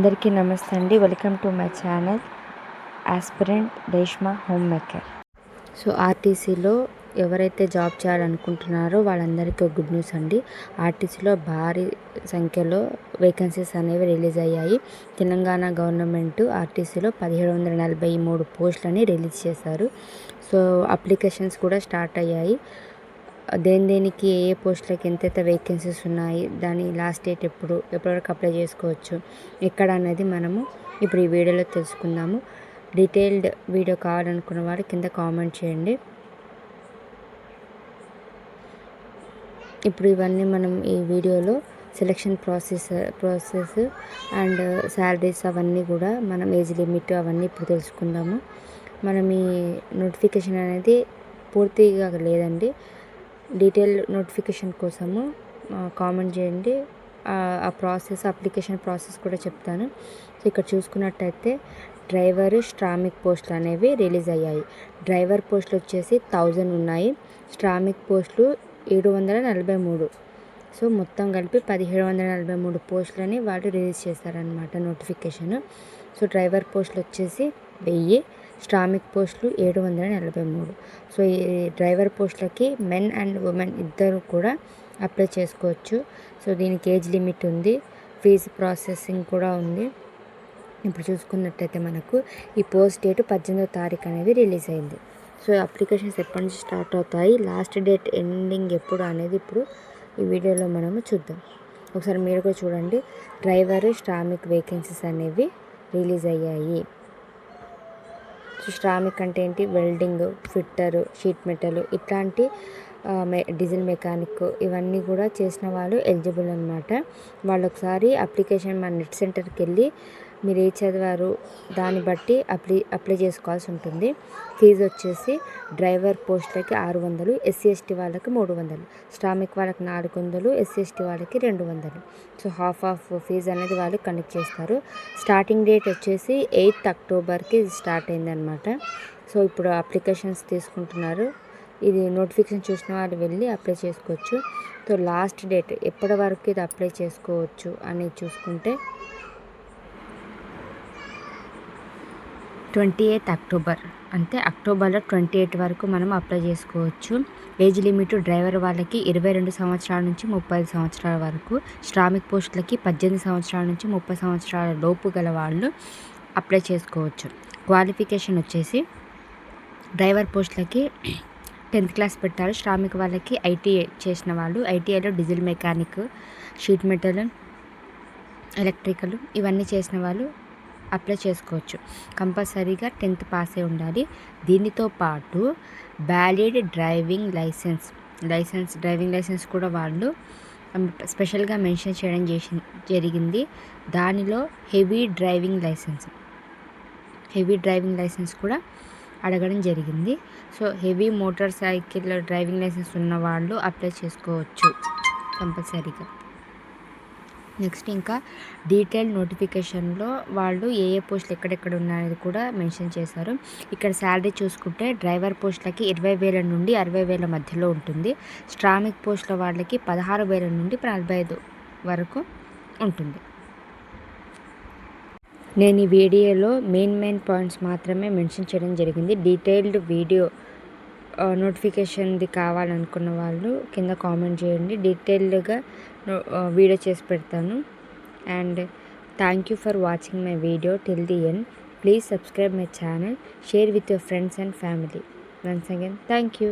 అందరికీ నమస్తే అండి. Welcome to my channel aspirant Reshma home maker. So ఆర్టీసీలో ఎవరైతే జాబ్ చేయాలనుకుంటున్నారో వాళ్ళందరికీ ఒక గుడ్ న్యూస్ అండి. ఆర్టీసీలో భారీ సంఖ్యలో వేకెన్సీస్ అనేవి రిలీజ్ అయ్యాయి. తెలంగాణ గవర్నమెంట్ ఆర్టీసీలో 1743 పోస్టులని రిలీజ్ చేశారు. సో అప్లికేషన్స్ కూడా స్టార్ట్ అయ్యాయి. దేనికి ఏ పోస్టులకి ఎంతైతే వేకెన్సీస్ ఉన్నాయి, దాని లాస్ట్ డేట్ ఎప్పటివరకు అప్లై చేసుకోవచ్చు, ఎక్కడ అనేది మనము ఇప్పుడు ఈ వీడియోలో తెలుసుకుందాము. డీటెయిల్డ్ వీడియో కావాలనుకున్న వాళ్ళు కింద కామెంట్ చేయండి. ఇప్పుడు ఇవన్నీ మనం ఈ వీడియోలో సెలెక్షన్ ప్రాసెస్ అండ్ శాలరీస్ అవన్నీ కూడా మనం ఏజ్ లిమిట్ అవన్నీ ఇప్పుడు తెలుసుకుందాము. మనం ఈ నోటిఫికేషన్ అనేది పూర్తిగా లేదండి. డీటెయిల్ నోటిఫికేషన్ కోసము కామెంట్ చేయండి. ఆ అప్లికేషన్ ప్రాసెస్ కూడా చెప్తాను. సో ఇక్కడ చూసుకున్నట్టయితే డ్రైవర్ శ్రామిక్ పోస్టులు అనేవి రిలీజ్ అయ్యాయి. డ్రైవర్ పోస్టులు వచ్చేసి 1000 ఉన్నాయి. శ్రామిక్ పోస్టులు 743. సో మొత్తం కలిపి 1743 పోస్టులని వాళ్ళు రిలీజ్ చేశారనమాట నోటిఫికేషన్. సో డ్రైవర్ పోస్టులు వచ్చేసి 1000, శ్రామిక్ పోస్టులు 743. సో ఈ డ్రైవర్ పోస్టులకి మెన్ అండ్ ఉమెన్ ఇద్దరు కూడా అప్లై చేసుకోవచ్చు. సో దీనికి ఏజ్ లిమిట్ ఉంది, ఫీజు ప్రాసెసింగ్ కూడా ఉంది. ఇప్పుడు చూసుకున్నట్టయితే మనకు ఈ పోస్ట్ డేట్ 18వ తారీఖు అనేది రిలీజ్ అయింది. సో అప్లికేషన్స్ ఎప్పటి నుంచి స్టార్ట్ అవుతాయి, లాస్ట్ డేట్ ఎండింగ్ ఎప్పుడు అనేది ఇప్పుడు ఈ వీడియోలో మనము చూద్దాం. ఒకసారి మీరు కూడా చూడండి. డ్రైవర్ శ్రామిక్ వేకెన్సీస్ అనేవి రిలీజ్ అయ్యాయి. సో శ్రామిక్ అంటే ఏంటి? వెల్డింగ్, ఫిట్టర్, షీట్ మెటల్ ఇట్లాంటి డీజిల్ మెకానిక్ ఇవన్నీ కూడా చేసిన వాళ్ళు ఎలిజిబుల్ అనమాట. వాళ్ళు ఒకసారి అప్లికేషన్ మన నెట్ సెంటర్కి వెళ్ళి మీరు ఏ చదివారు దాన్ని బట్టి అప్లై చేసుకోవాల్సి ఉంటుంది. ఫీజు వచ్చేసి డ్రైవర్ పోస్టులకి 600, ఎస్సీ ఎస్టీ వాళ్ళకి 300, శ్రామిక్ వాళ్ళకి 400, ఎస్సీ ఎస్టీ వాళ్ళకి 200. సో హాఫ్ ఫీజు అనేది వాళ్ళు కనెక్ట్ చేస్తారు. స్టార్టింగ్ డేట్ వచ్చేసి 8th అక్టోబర్కి స్టార్ట్ అయిందనమాట. సో ఇప్పుడు అప్లికేషన్స్ తీసుకుంటున్నారు. ఇది నోటిఫికేషన్ చూసిన వాళ్ళు వెళ్ళి అప్లై చేసుకోవచ్చు. సో లాస్ట్ డేట్ ఎప్పటి వరకు ఇది అప్లై చేసుకోవచ్చు అనేది చూసుకుంటే 28th అక్టోబర్, అంటే అక్టోబర్లో 28 వరకు మనం అప్లై చేసుకోవచ్చు. ఏజ్ లిమిట్ డ్రైవర్ వాళ్ళకి 22 సంవత్సరాల నుంచి 35 సంవత్సరాల వరకు, శ్రామిక్ పోస్టులకి 18 సంవత్సరాల నుంచి 30 సంవత్సరాల లోపు గల వాళ్ళు అప్లై చేసుకోవచ్చు. క్వాలిఫికేషన్ వచ్చేసి డ్రైవర్ పోస్టులకి 10th క్లాస్ పెట్టారు. శ్రామిక్ వాళ్ళకి ఐటీఐ చేసిన వాళ్ళు, ఐటీఐలో diesel mechanic, sheet metal, electrical ఇవన్నీ చేసిన వాళ్ళు అప్లై చేసుకోవచ్చు. కంపల్సరీగా 10th పాస్ అయి ఉండాలి. దీనితో పాటు వ్యాలిడ్ డ్రైవింగ్ లైసెన్స్ కూడా వాళ్ళు స్పెషల్గా మెన్షన్ చేయడం జరిగింది. దానిలో హెవీ డ్రైవింగ్ లైసెన్స్ కూడా అడగడం జరిగింది. So heavy motorcycle driving licence ఉన్న వాళ్ళు అప్లై చేసుకోవచ్చు కంపల్సరీగా. నెక్స్ట్ ఇంకా డీటెయిల్ నోటిఫికేషన్లో వాళ్ళు ఏ పోస్టులు ఎక్కడెక్కడ ఉన్నాయని కూడా మెన్షన్ చేశారు. ఇక్కడ శాలరీ చూసుకుంటే డ్రైవర్ పోస్టులకి 20,000 నుండి 60,000 మధ్యలో ఉంటుంది. శ్రామిక్ పోస్టుల వాళ్ళకి 16,000 నుండి 45 వరకు ఉంటుంది. నేను ఈ వీడియోలో మెయిన్ పాయింట్స్ మాత్రమే మెన్షన్ చేయడం జరిగింది. డీటెయిల్డ్ వీడియో నోటిఫికేషన్ది కావాలనుకున్న వాళ్ళు కింద కామెంట్ చేయండి. డీటెయిల్డ్గా వీడియో చేసి పెడతాను. And thank you for watching my video till the end. Please subscribe my channel, share with your friends and family. Once again thank you.